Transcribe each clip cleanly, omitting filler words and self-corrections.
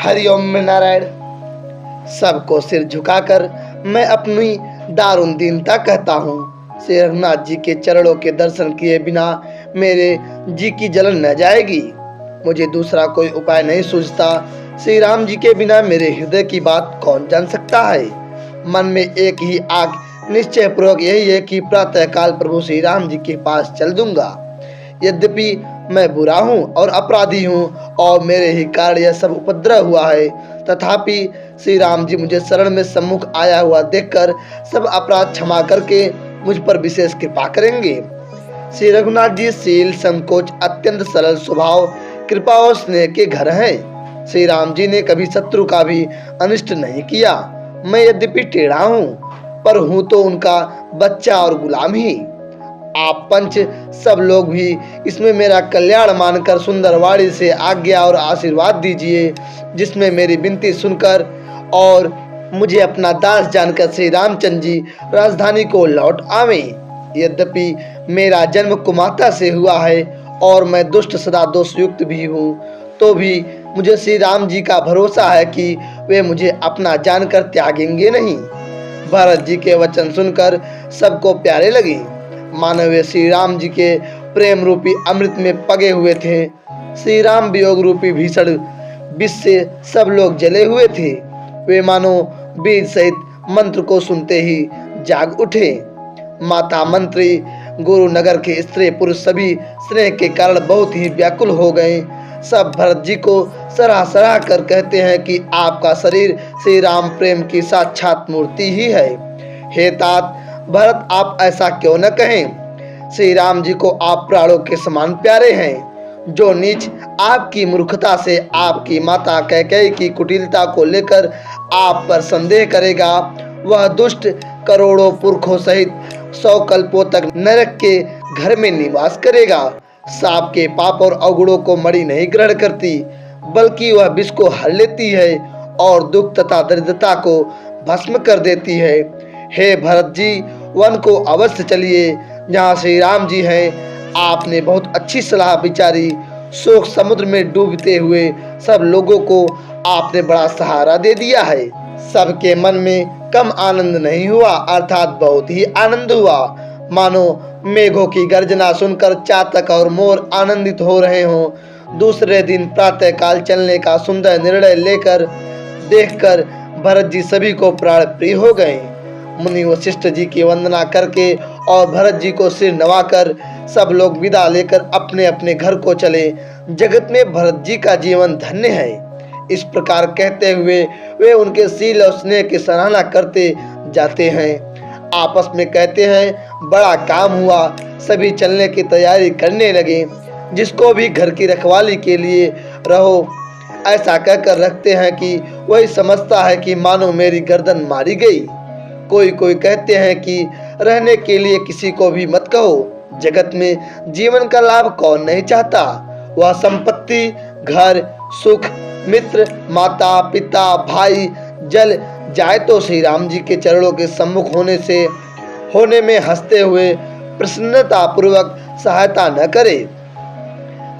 हरिओम में नारायण। सबको सिर झुकाकर मैं अपनी दारुण दीनता कहता हूँ। श्री रघुनाथ जी के चरणों के दर्शन किए बिना मेरे जी की जलन न जाएगी। मुझे दूसरा कोई उपाय नहीं सूझता। श्री राम जी के बिना मेरे हृदय की बात कौन जान सकता है। मन में एक ही आग निश्चय पूर्वक यही है कि प्रातः काल प्रभु श्री राम जी के पास चल दूंगा। यद्यपि मैं बुरा हूँ और अपराधी हूँ और मेरे ही कारण यह सब उपद्रव हुआ है, तथापि श्री राम जी मुझे शरण में सम्मुख आया हुआ देखकर सब अपराध क्षमा करके मुझ पर विशेष कृपा करेंगे। श्री रघुनाथ जी शील संकोच अत्यंत सरल स्वभाव कृपा और स्नेह के घर हैं। श्री राम जी ने कभी शत्रु का भी अनिष्ट नहीं किया। मैं यद्यपि टेढ़ा हूँ पर हूँ तो उनका बच्चा और गुलाम ही। आप पंच सब लोग भी इसमें मेरा कल्याण मानकर सुंदर वाणी से आज्ञा और आशीर्वाद दीजिए, जिसमें मेरी विनती सुनकर और मुझे अपना दास जानकर श्री रामचंद्र जी राजधानी को लौट आवें। यद्यपि मेरा जन्म कुमाता से हुआ है और मैं दुष्ट सदा दोषयुक्त भी हूँ, तो भी मुझे श्री राम जी का भरोसा है कि वे मुझे अपना जानकर त्यागेंगे नहीं। भरत जी के वचन सुनकर सबको प्यारे लगे, मानो वे श्री राम जी के प्रेम रूपी अमृत में पगे हुए थे। श्री राम वियोग रूपी भीषण विष से सब लोग जले हुए थे। वे मानो बीज सहित मंत्र को सुनते ही जाग उठे। माता मंत्री गुरु नगर के स्त्री पुरुष सभी स्नेह के कारण बहुत ही व्याकुल हो गए। सब भरत जी को सराह सराह कर कहते हैं कि आपका शरीर श्री राम प्रेम की साक्षात मूर्ति ही है। हे तात भरत, आप ऐसा क्यों न कहें। श्री राम जी को आप प्राणों के समान प्यारे हैं। जो नीच आपकी मूर्खता से आपकी माता कैकेयी की कुटिलता को लेकर आप पर संदेह करेगा, वह दुष्ट करोड़ों पुरखों सहित 100 कल्पों तक नरक के घर में निवास करेगा। सांप के पाप और अवगुणों को मणि नहीं ग्रहण करती, बल्कि वह विष को हर लेती है और दुख तथा दरिद्रता को भस्म कर देती है। हे भरत जी, वन को अवश्य चलिए जहाँ श्री राम जी हैं। आपने बहुत अच्छी सलाह विचारी। शोक समुद्र में डूबते हुए सब लोगों को आपने बड़ा सहारा दे दिया है। सबके मन में कम आनंद नहीं हुआ, अर्थात बहुत ही आनंद हुआ। मानो मेघों की गर्जना सुनकर चातक और मोर आनंदित हो रहे हों। दूसरे दिन प्रातः काल चलने का सुंदर निर्णय लेकर देखकर भरत जी सभी को प्राण प्रिय हो गए। मुनि वशिष्ठ जी की वंदना करके और भरत जी को सिर नवाकर सब लोग विदा लेकर अपने अपने घर को चले। जगत में भरत जी का जीवन धन्य है। इस प्रकार कहते हुए वे उनके शील और स्नेह की सराहना करते जाते हैं। आपस में कहते हैं, बड़ा काम हुआ। सभी चलने की तैयारी करने लगे। जिसको भी घर की रखवाली के लिए रहो ऐसा कहकर रखते हैं कि वही समझता है कि मानो मेरी गर्दन मारी गई। कोई कोई कहते हैं कि रहने के लिए किसी को भी मत कहो। जगत में जीवन का लाभ कौन नहीं चाहता। वह संपत्ति, घर, सुख, मित्र, माता पिता, भाई जल जाए तो श्री राम जी के चरणों के सम्मुख होने में हंसते हुए प्रसन्नता पूर्वक सहायता न करे।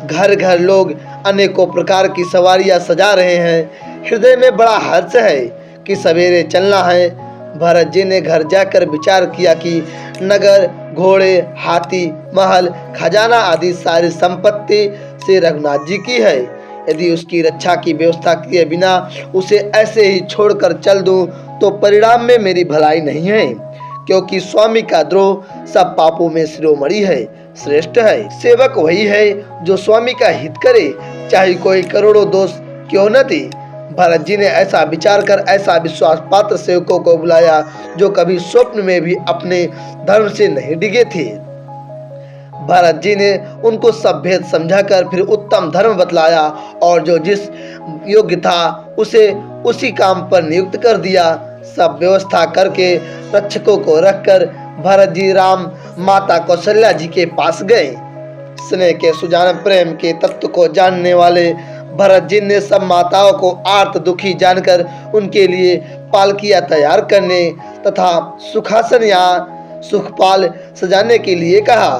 घर घर लोग अनेकों प्रकार की सवारियां सजा रहे हैं। हृदय में बड़ा हर्ष है कि सवेरे चलना है। भरत जी ने घर जाकर विचार किया कि नगर, घोड़े, हाथी, महल, खजाना आदि सारी संपत्ति श्री रघुनाथ जी की है। यदि उसकी रक्षा की व्यवस्था किए बिना उसे ऐसे ही छोड़कर चल दूं तो परिणाम में मेरी भलाई नहीं है, क्योंकि स्वामी का द्रोह सब पापों में शिरोमणि है, श्रेष्ठ है। सेवक वही है जो स्वामी का हित करे, चाहे कोई करोड़ों दोष क्यों न दे। भरत जी ने ऐसा विचार कर ऐसा विश्वास पात्र सेवकों को बुलाया जो कभी स्वप्न में भी अपने धर्म से नहीं डिगे थे। भरत जी ने उनको सब भेद समझाकर फिर उत्तम धर्म बतलाया और जो जिस योग्य था उसे उसी काम पर नियुक्त कर दिया। सब व्यवस्था करके रक्षकों को रखकर भरत जी राम माता कौशल्या जी के पास गए। स्नेह के सुजान प्रेम के तत्व को जानने वाले भरत जी ने सब माताओं को आर्त दुखी जानकर उनके लिए पालकियां तैयार करने तथा सुखासन या सुखपाल सजाने के लिए कहा।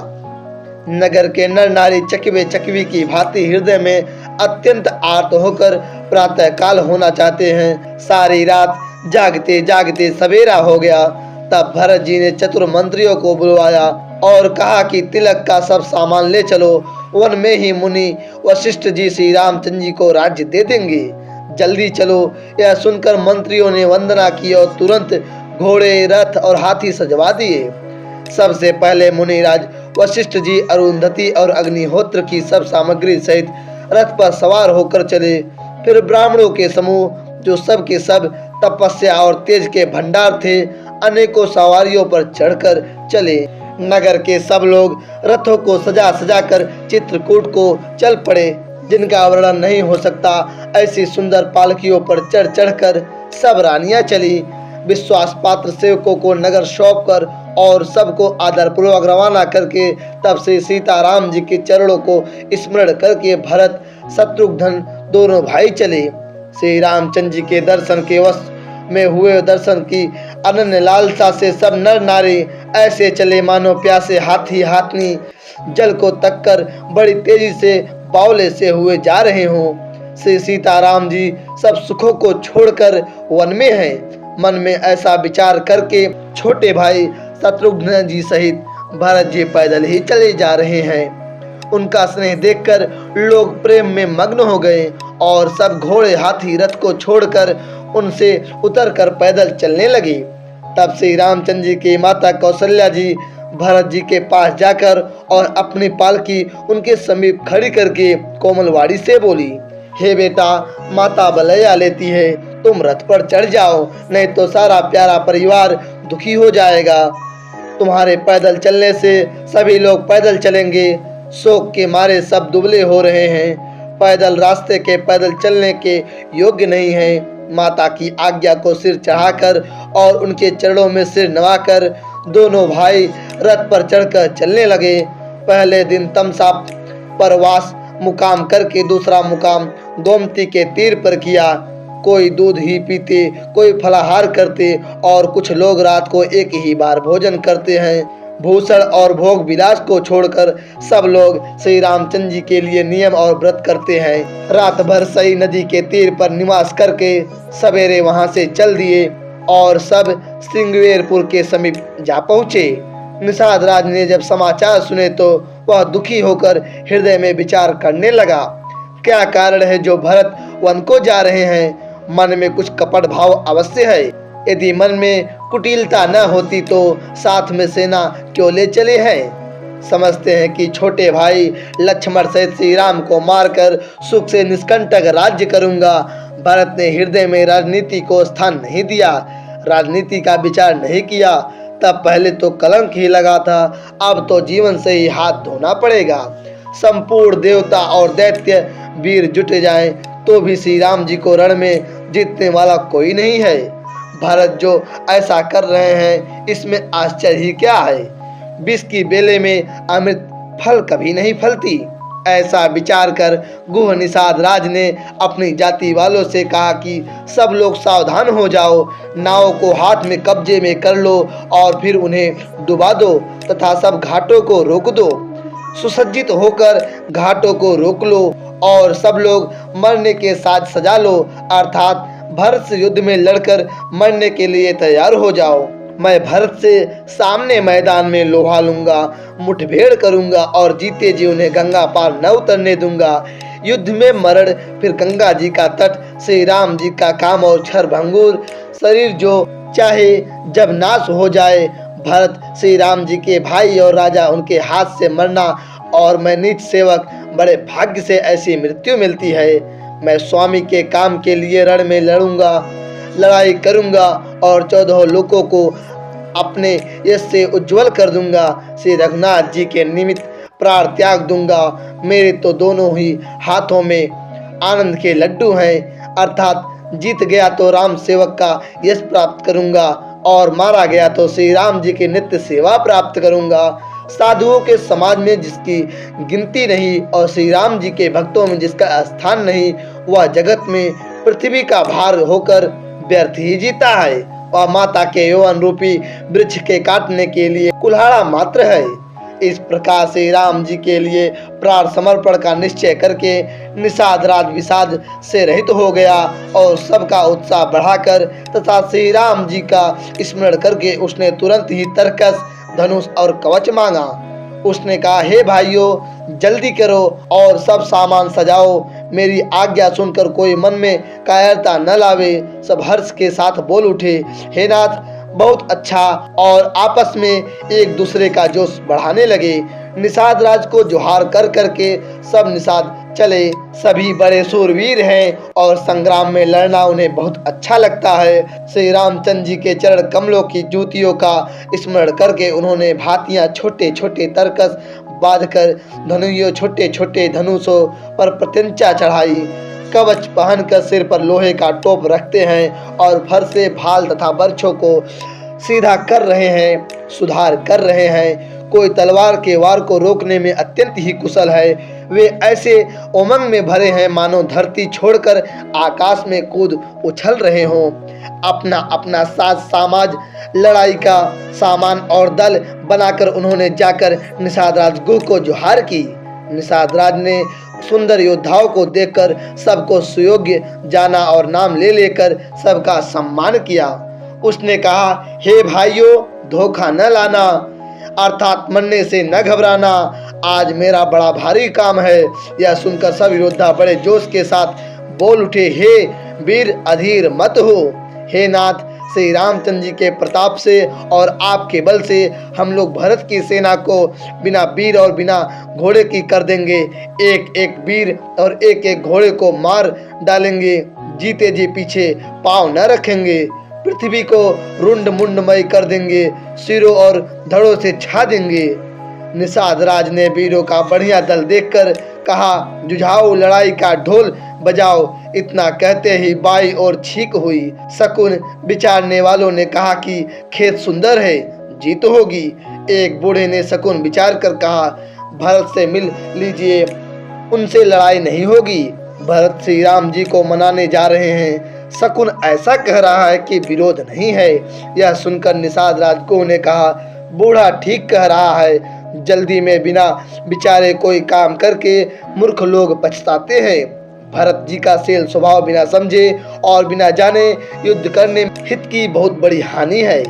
नगर के नर नारी चकवे चकवी की भांति हृदय में अत्यंत आर्त होकर प्रातः काल होना चाहते हैं। सारी रात जागते जागते सवेरा हो गया। तब भरत जी ने चतुर मंत्रियों को बुलवाया और कहा कि तिलक का सब सामान ले चलो, वन में ही मुनि वशिष्ठ जी श्री रामचंद्र जी को राज्य दे देंगे, जल्दी चलो। यह सुनकर मंत्रियों ने वंदना की और तुरंत घोड़े, रथ और हाथी सजवा दिए। सबसे पहले मुनिराज वशिष्ठ जी अरुंधति और अग्निहोत्र की सब सामग्री सहित रथ पर सवार होकर चले। फिर ब्राह्मणों के समूह जो सब के सब तपस्या और तेज के भंडार थे, अनेकों सवारियों पर चढ़कर चले। नगर के सब लोग रथों को सजा सजा कर चित्रकूट को चल पड़े, जिनका वर्णन नहीं हो सकता। ऐसी सुंदर पालकियों पर चढ़ चढ़कर सब रानियां चली। विश्वास पात्र सेवकों को नगर सौंप कर और सबको आदरपूर्वक रवाना करके तब से सीताराम जी के चरणों को स्मरण करके भरत शत्रुघ्न दोनों भाई चले। श्री रामचंद्र जी के दर्शन के वश में हुए दर्शन की अनन्य लालसा से सब नर नारी ऐसे चले मानो प्यासे हाथी हाथनी जल को तककर बड़ी तेजी से बावले से हुए जा रहे हों। श्री सीताराम जी सब सुखों को छोड़कर वन में हैं। मन में ऐसा विचार करके छोटे भाई शत्रुघ्न जी सहित भरत जी पैदल ही चले जा रहे हैं। उनका स्नेह देखकर लोग प्रेम में मग्न हो गए और सब घोड़े, हाथी, रथ को छोड़कर उनसे उतरकर पैदल चलने लगे। तब श्री रामचंद्र जी की माता कौशल्या जी भरत जी के पास जाकर और अपनी पालकी उनके समीप खड़ी करके कोमलवाड़ी से बोली, हे बेटा, माता बलैया लेती है, तुम रथ पर चढ़ जाओ, नहीं तो सारा प्यारा परिवार दुखी हो जाएगा। तुम्हारे पैदल चलने से सभी लोग पैदल चलेंगे। शोक के मारे सब दुबले हो रहे हैं, पैदल रास्ते के पैदल चलने के योग्य नहीं हैं। माता की आज्ञा को सिर चढ़ाकर और उनके चरणों में सिर नवाकर दोनों भाई रथ पर चढ़कर चलने लगे। पहले दिन तमसा पर वास मुकाम करके दूसरा मुकाम गोमती के तीर पर किया। कोई दूध ही पीते, कोई फलाहार करते और कुछ लोग रात को एक ही बार भोजन करते हैं। भूषण और भोग विलास को छोड़कर सब लोग श्री रामचंद्र जी के लिए नियम और व्रत करते हैं। रात भर सई नदी के तीर पर निवास करके सवेरे वहां से चल दिए और सब श्रृंगवेरपुर के समीप जा पहुँचे। निषाद राज ने जब समाचार सुने तो वह दुखी होकर हृदय में विचार करने लगा, क्या कारण है जो भरत वन को जा रहे हैं। मन में कुछ कपट भाव अवश्य है। यदि मन में कुटिलता न होती तो साथ में सेना क्यों ले चले हैं। समझते हैं कि छोटे भाई लक्ष्मण सहित श्री राम को मारकर सुख से निष्कंटक राज्य करूंगा। भरत ने हृदय में राजनीति को स्थान नहीं दिया, राजनीति का विचार नहीं किया। तब पहले तो कलंक ही लगा था, अब तो जीवन से ही हाथ धोना पड़ेगा। संपूर्ण देवता और दैत्य वीर जुट जाएं तो भी श्री राम जी को रण में जीतने वाला कोई नहीं है। भरत जो ऐसा कर रहे हैं इसमें आश्चर्य ही क्या है। विष की बेले में अमृत फल कभी नहीं फलती। ऐसा विचार कर गुह निषाद राज ने अपनी जाति वालों से कहा कि सब लोग सावधान हो जाओ, नाव को हाथ में कब्जे में कर लो और फिर उन्हें डुबा दो तथा सब घाटों को रोक दो। सुसज्जित होकर घाटों को रोक लो और सब लोग मरने के साथ सजा लो, अर्थात भरत से युद्ध में लड़कर मरने के लिए तैयार हो जाओ। मैं भरत से सामने मैदान में लोहा लूंगा, मुठभेड़ करूंगा और जीते जी उन्हें गंगा पार न उतरने दूंगा। युद्ध में मरण, फिर गंगा जी का तट, श्री राम जी का काम और क्षरभंगुर शरीर जो चाहे जब नाश हो जाए। भरत श्री राम जी के भाई और राजा, उनके हाथ से मरना और मैं नीच सेवक, बड़े भाग्य से ऐसी मृत्यु मिलती है। मैं स्वामी के काम के लिए रण में लड़ूंगा, लड़ाई करूंगा और 14 लोगों को अपने यश से उज्जवल कर दूंगा। श्री रघुनाथ जी के निमित्त प्राण त्याग दूंगा। मेरे तो दोनों ही हाथों में आनंद के लड्डू हैं, अर्थात जीत गया तो राम सेवक का यश प्राप्त करूंगा और मारा गया तो श्री राम जी की नित्य सेवा प्राप्त करूंगा। साधुओं के समाज में जिसकी गिनती नहीं और श्री राम जी के भक्तों में जिसका स्थान नहीं, वह जगत में पृथ्वी का भार होकर व्यर्थ ही जीता है। वह माता के यौवन रूपी वृक्ष के काटने के लिए कुल्हाड़ा मात्र है। इस प्रकार से राम जी के लिए प्राण समर्पण का निश्चय करके निषाद राज विषाद से रहित हो गया और सबका उत्साह बढ़ाकर तथा श्री राम जी का स्मरण करके उसने तुरंत ही तरकस, धनुष और कवच मांगा। उसने कहा, हे भाइयों, जल्दी करो और सब सामान सजाओ। मेरी आज्ञा सुनकर कोई मन में कायरता न लावे। सब हर्ष के साथ बोल उठे, हे नाथ, बहुत अच्छा, और आपस में एक दूसरे का जोश बढ़ाने लगे। निषाद राज को जोहार कर करके सब निषाद चले। सभी बड़े शूरवीर हैं और संग्राम में लड़ना उन्हें बहुत अच्छा लगता है। श्री रामचंद्र जी के चरण कमलों की जूतियों का स्मरण करके उन्होंने भातियां छोटे छोटे तरकस बांधकर धनुयों छोटे छोटे धनुषों पर प्रत्यंचा चढ़ाई। कवच पहनकर सिर पर लोहे का टोप रखते हैं और फर से भाल तथा बर्छों को सीधा कर रहे हैं, सुधार कर रहे हैं। कोई तलवार के वार को रोकने में अत्यंत ही कुशल है। वे ऐसे उमंग में भरे हैं मानो धरती छोड़कर आकाश में कूद उछल रहे हों। अपना अपना साज सामाज, लड़ाई का सामान और दल बनाकर उन्होंने जाकर निषाद राज गुह को जोहार की। निषाद राज ने सुंदर योद्धाओं को देखकर सबको सुयोग्य जाना और नाम ले लेकर सबका सम्मान किया। उसने कहा, हे भाइयों, धोखा न लाना, अर्थात मरने से न घबराना। आज मेरा बड़ा भारी काम है। यह सुनकर सब योद्धा बड़े जोश के साथ बोल उठे, हे वीर, अधीर मत हो। हे नाथ, श्री रामचंद्र जी के प्रताप से और आपके बल से हम लोग भरत की सेना को बिना वीर और बिना घोड़े की कर देंगे। एक एक वीर और एक एक घोड़े को मार डालेंगे। जीते जी पीछे पांव न रखेंगे। पृथ्वी को रुंड मुंडमय कर देंगे। सिरों और धड़ों से छा देंगे। निषाद राज ने वीरों का बढ़िया दल देखकर कहा, जुझाओ, लड़ाई का ढोल बजाओ। इतना कहते ही बाई और छींक हुई। शकुन विचारने वालों ने कहा कि खेत सुंदर है, जीत होगी। एक बूढ़े ने शकुन विचार कर कहा, भरत से मिल लीजिए, उनसे लड़ाई नहीं होगी। भरत श्री राम जी को मनाने जा रहे हैं। शकुन ऐसा कह रहा है कि विरोध नहीं है। यह सुनकर निषाद राज को ने कहा, बूढ़ा ठीक कह रहा है। जल्दी में बिना विचारे कोई काम करके मूर्ख लोग पछताते हैं। भरत जी का शील स्वभाव बिना समझे और बिना जाने युद्ध करने हित की बहुत बड़ी हानि है।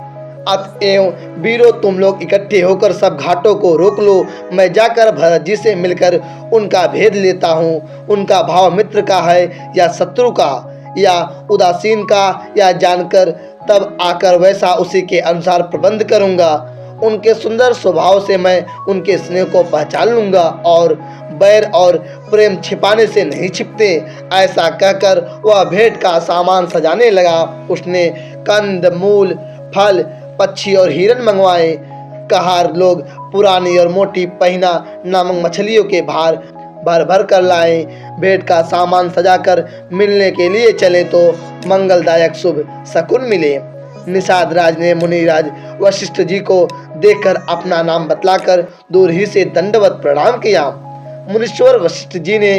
अतएव वीरों, तुम लोग इकट्ठे होकर सब घाटों को रोक लो। मैं जाकर भरत जी से मिलकर उनका भेद लेता हूँ। उनका भाव मित्र का है या शत्रु का या उदासीन का, या जानकर तब आकर वैसा उसी के अनुसार प्रबंध करूँगा। उनके सुंदर स्वभाव से मैं उनके स्नेह को पहचान लूँगा और बैर और प्रेम छिपाने से नहीं छिपते। ऐसा कहकर वह भेंट का सामान सजाने लगा। उसने कंद, मूल, फल, पक्षी और हिरन मंगवाए। कहार लोग पुरानी और मोटी पहिना नामक मछलियों के भार भर भर कर लाए। भेंट का सामान सजाकर मिलने के लिए चले तो मंगलदायक शुभ शकुन मिले। निषाद राज ने मुनिराज वशिष्ठ जी को देखकर अपना नाम बतलाकर दूर ही से दंडवत प्रणाम किया। मुनीश्वर वशिष्ठ जी ने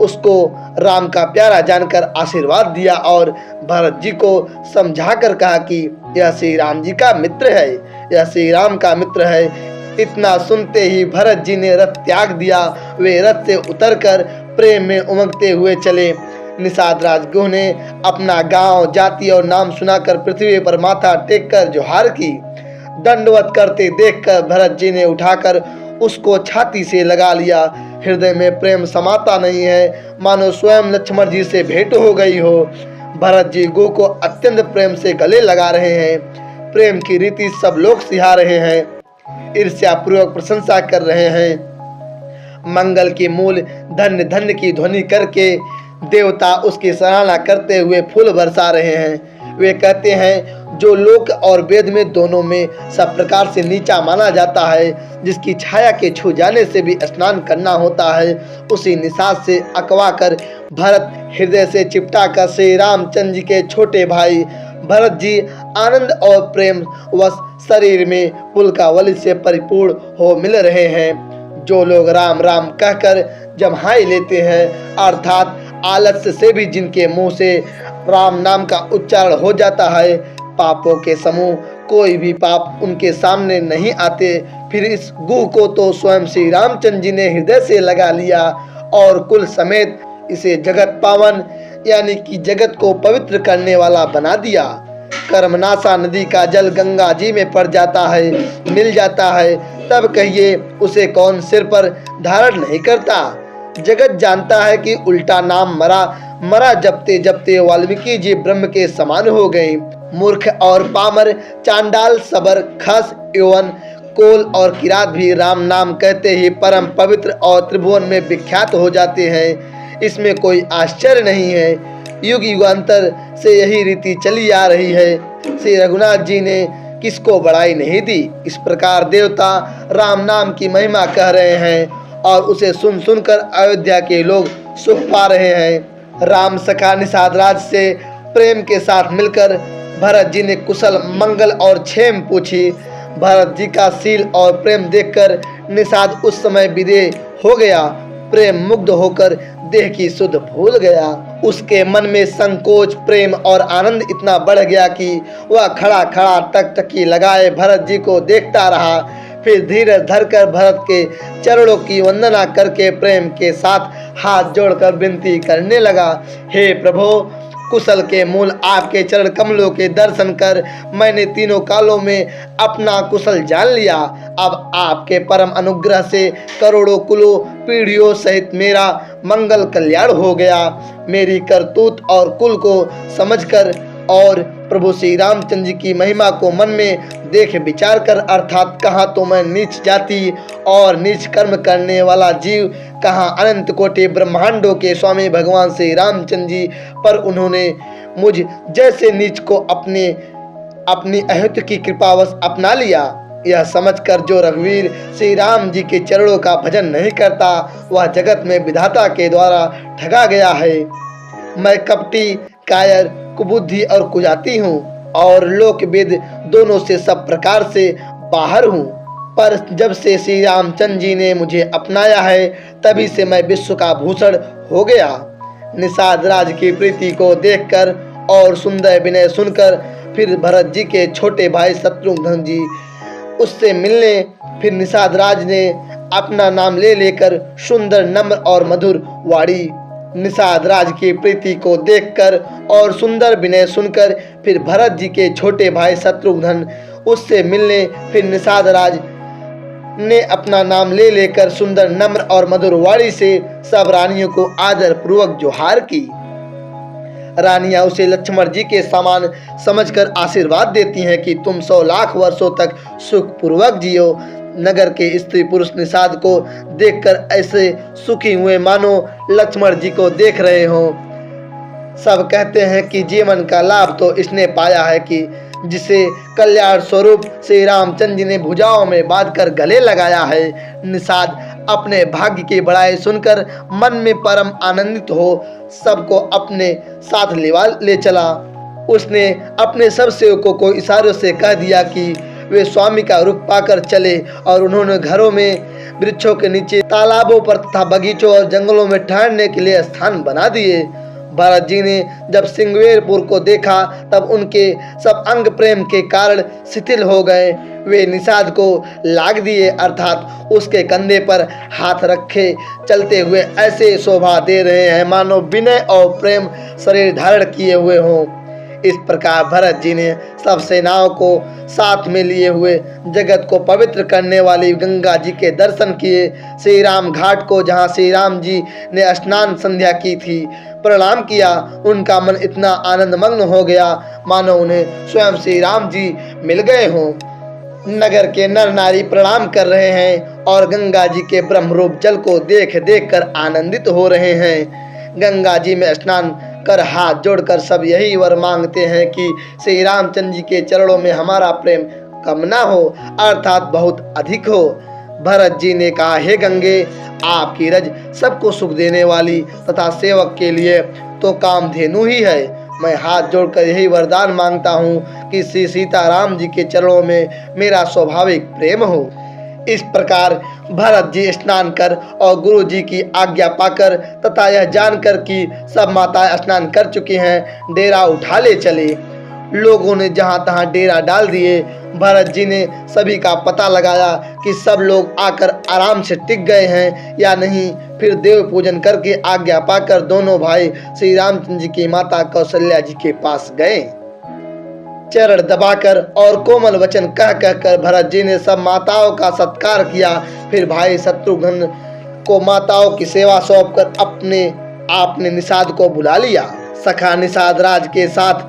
उसको राम का प्यारा जानकर आशीर्वाद दिया और भरत जी को समझाकर कहा कि यह श्री राम जी का मित्र है, यह श्री राम का मित्र है। इतना सुनते ही भरत जी ने रथ त्याग दिया। वे रथ से उतरकर प्रेम में उमंगते हुए चले। निषाद राज गुह ने अपना गांव, जाति और नाम सुनाकर पृथ्वी पर माथा टेककर जोहार की। दंडवत करते देखकर भरत जी ने उठाकर उसको छाती से लगा लिया। हृदय में प्रेम समाता नहीं है, मानो स्वयं लक्ष्मण जी से भेंट हो गई हो। भरत जी गुह को अत्यंत प्रेम से गले लगा रहे हैं। प्रेम की रीति सब लोग सिहा रहे हैं, ईर्ष्या पूर्वक प्रशंसा कर रहे हैं। मंगल की मूल धन्य धन्य की ध्वनि करके देवता उसकी सराहना करते हुए फूल बरसा रहे हैं। वे कहते हैं, जो लोक और वेद में दोनों में सब प्रकार से नीचा माना जाता है, जिसकी छाया के छू जाने से भी स्नान करना होता है, उसी निषाद से अकवा कर भरत हृदय से चिपटा कर श्री रामचंद्र जी के छोटे भाई भरत जी आनंद और प्रेम वश शरीर में पुलकावली से परिपूर्ण हो मिल रहे हैं। जो लोग राम राम कहकर जम्हाई लेते हैं, अर्थात आलस्य से भी जिनके मुंह से राम नाम का उच्चारण हो जाता है, पापों के समूह कोई भी पाप उनके सामने नहीं आते, फिर इस गुह को तो स्वयं श्री रामचंद्र जी ने हृदय से लगा लिया और कुल समेत इसे जगत पावन यानी कि जगत को पवित्र करने वाला बना दिया। कर्मनाशा नदी का जल गंगा जी में पड़ जाता है, मिल जाता है, तब कहिए उसे कौन सिर पर धारण नहीं करता। जगत जानता है कि उल्टा नाम मरा जपते जपते वाल्मीकि जी ब्रह्म के समान हो गए। मूर्ख और पामर, चांडाल, सबर, खस, यौवन, कोल और किरात भी राम नाम कहते ही परम पवित्र और त्रिभुवन में विख्यात हो जाते हैं। इसमें कोई आश्चर्य नहीं है, युग युगांतर से यही रीति चली आ रही है। श्री रघुनाथ जी ने किसको बड़ाई नहीं दी। इस प्रकार देवता राम नाम की महिमा कह रहे हैं और उसे सुन सुनकर अयोध्या के लोग सुख पा रहे हैं। राम सखा निषाद राज से प्रेम के साथ मिलकर भरत जी ने कुशल मंगल और क्षेम पूछी। भरत जी का शील और प्रेम देखकर निषाद उस समय विदेह हो गया। प्रेम मुग्ध होकर देह की सुध भूल गया। उसके मन में संकोच, प्रेम और आनंद इतना बढ़ गया कि वह खड़ा खड़ा टकटकी लगाए भरत जी को देखता रहा। फिर धीरे धरकर भरत के चरणों की वंदना करके प्रेम के साथ हाथ जोड़कर विनती करने लगा, हे प्रभु, कुशल के मूल आपके चरण कमलों के दर्शन कर मैंने तीनों कालों में अपना कुशल जान लिया। अब आपके परम अनुग्रह से करोड़ों कुलों पीढ़ियों सहित मेरा मंगल कल्याण हो गया। मेरी करतूत और कुल को समझकर और प्रभु श्री रामचंद्र जी की महिमा को मन में देख विचार कर, अर्थात कहाँ तो मैं नीच जाति और नीच कर्म करने वाला जीव, कहाँ अनंत कोटि ब्रह्मांडों के स्वामी भगवान श्री रामचंद्र जी, पर उन्होंने मुझ जैसे नीच को अपनी अहित की कृपावश अपना लिया। यह समझकर जो रघुवीर श्री राम जी के चरणों का भजन नहीं करता वह जगत में विधाता के द्वारा ठगा गया है। मैं कपटी, कायर, कुबुद्धि और कुजाती हूँ और लोक वेद दोनों से सब प्रकार से बाहर हूँ, पर जब से श्री रामचंद्र जी ने मुझे अपनाया है तभी से मैं विश्व का भूषण हो गया। निषाद राज की प्रीति को देखकर और सुंदर विनय सुनकर फिर भरत जी के छोटे भाई शत्रुघ्न जी उससे मिलने फिर निषाद राज ने अपना नाम ले लेकर सुंदर, नम्र और मधुर वाणी। निषाद राज की प्रीति को देखकर और सुंदर विनय सुनकर फिर भरत जी के छोटे भाई शत्रुघ्न उससे मिलने फिर निषाद राज ने अपना नाम ले लेकर सुंदर, नम्र और मधुर वाणी से सब रानियों को आदर पूर्वक जोहार की। रानियां उसे लक्ष्मण जी के समान समझकर आशीर्वाद देती हैं कि तुम 100 लाख वर्षों तक सुख पूर्वक जियो। नगर के स्त्री पुरुष निषाद को देखकर ऐसे सुखी हुए मानो लक्ष्मण जी को देख रहे हो। सब कहते हैं कि जीवन का लाभ तो इसने पाया है कि जिसे कल्याण स्वरूप श्री रामचंद्र जी ने भुजाओं में बांधकर गले लगाया है। निषाद अपने भाग्य की बड़ाई सुनकर मन में परम आनंदित हो सबको अपने साथ ले चला। उसने अपने सब सेवकों को इशारों से कह दिया कि वे स्वामी का रूप पाकर चले और उन्होंने घरों में, वृक्षों के नीचे, तालाबों पर तथा बगीचों और जंगलों में ठहरने के लिए स्थान बना दिए। भरत जी ने जब सिंगवेरपुर को देखा तब उनके सब अंग प्रेम के कारण शिथिल हो गए। वे निषाद को लाग दिए, अर्थात उसके कंधे पर हाथ रखे चलते हुए ऐसे शोभा दे रहे हैं मानो विनय और प्रेम शरीर धारण किए हुए हों। इस प्रकार भरत जी ने सब सेनाओं को साथ में लिए हुए जगत को पवित्र करने वाली गंगा जी के दर्शन किए। श्री राम घाट को, जहाँ श्री राम जी ने स्नान संध्या की थी, प्रणाम किया। उनका मन इतना आनंदमग्न हो गया मानो उन्हें स्वयं श्री राम जी मिल गए हों। नगर के नर नारी प्रणाम कर रहे हैं और गंगा जी के ब्रह्मरूप जल को देख देख कर आनंदित हो रहे हैं। गंगा जी में स्नान कर हाथ जोड़कर सब यही वर मांगते हैं कि श्री रामचंद्र जी के चरणों में हमारा प्रेम कम ना हो, अर्थात बहुत अधिक हो। भरत जी ने कहा, हे गंगे, आपकी रज सबको सुख देने वाली तथा सेवक के लिए तो कामधेनु ही है। मैं हाथ जोड़कर यही वरदान मांगता हूँ कि श्री सीताराम जी के चरणों में मेरा स्वाभाविक प्रेम हो। इस प्रकार भरत जी स्नान कर और गुरु जी की आज्ञा पाकर तथा यह जानकर कि सब माताएं स्नान कर चुकी हैं, डेरा उठा ले चले। लोगों ने जहां तहां डेरा डाल दिए। भरत जी ने सभी का पता लगाया कि सब लोग आकर आराम से टिक गए हैं या नहीं। फिर देव पूजन करके आज्ञा पाकर दोनों भाई श्री रामचंद्र जी की माता कौशल्या जी के पास गए। चरण दबाकर और कोमल वचन कह कहकर भरत जी ने सब माताओं का सत्कार किया। फिर भाई शत्रुघ्न को माताओं की सेवा सौंपकर अपने आपने निषाद को बुला लिया। सखा निषाद राज के साथ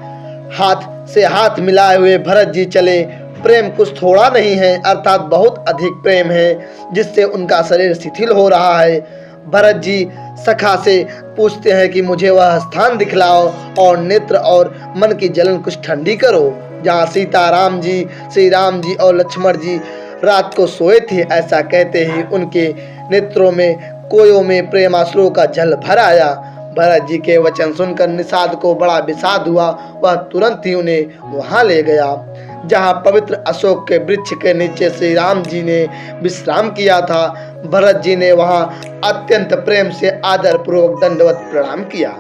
हाथ से हाथ मिलाए हुए भरत जी चले। प्रेम कुछ थोड़ा नहीं है, अर्थात बहुत अधिक प्रेम है, जिससे उनका शरीर शिथिल हो रहा है। भरत जी सखा से पूछते हैं कि मुझे वह स्थान दिखलाओ और नेत्र और मन की जलन कुछ ठंडी करो जहाँ सीता राम जी, श्री राम जी और लक्ष्मण जी रात को सोए थे। ऐसा कहते ही उनके नेत्रों में कोयों में प्रेमाश्रुओं का जल भर आया। भरत जी के वचन सुनकर निषाद को बड़ा विषाद हुआ। वह तुरंत ही उन्हें वहां ले गया जहां पवित्र अशोक के वृक्ष के नीचे श्री राम जी ने विश्राम किया था। भरत जी ने वहां अत्यंत प्रेम से आदर पूर्वक दंडवत प्रणाम किया।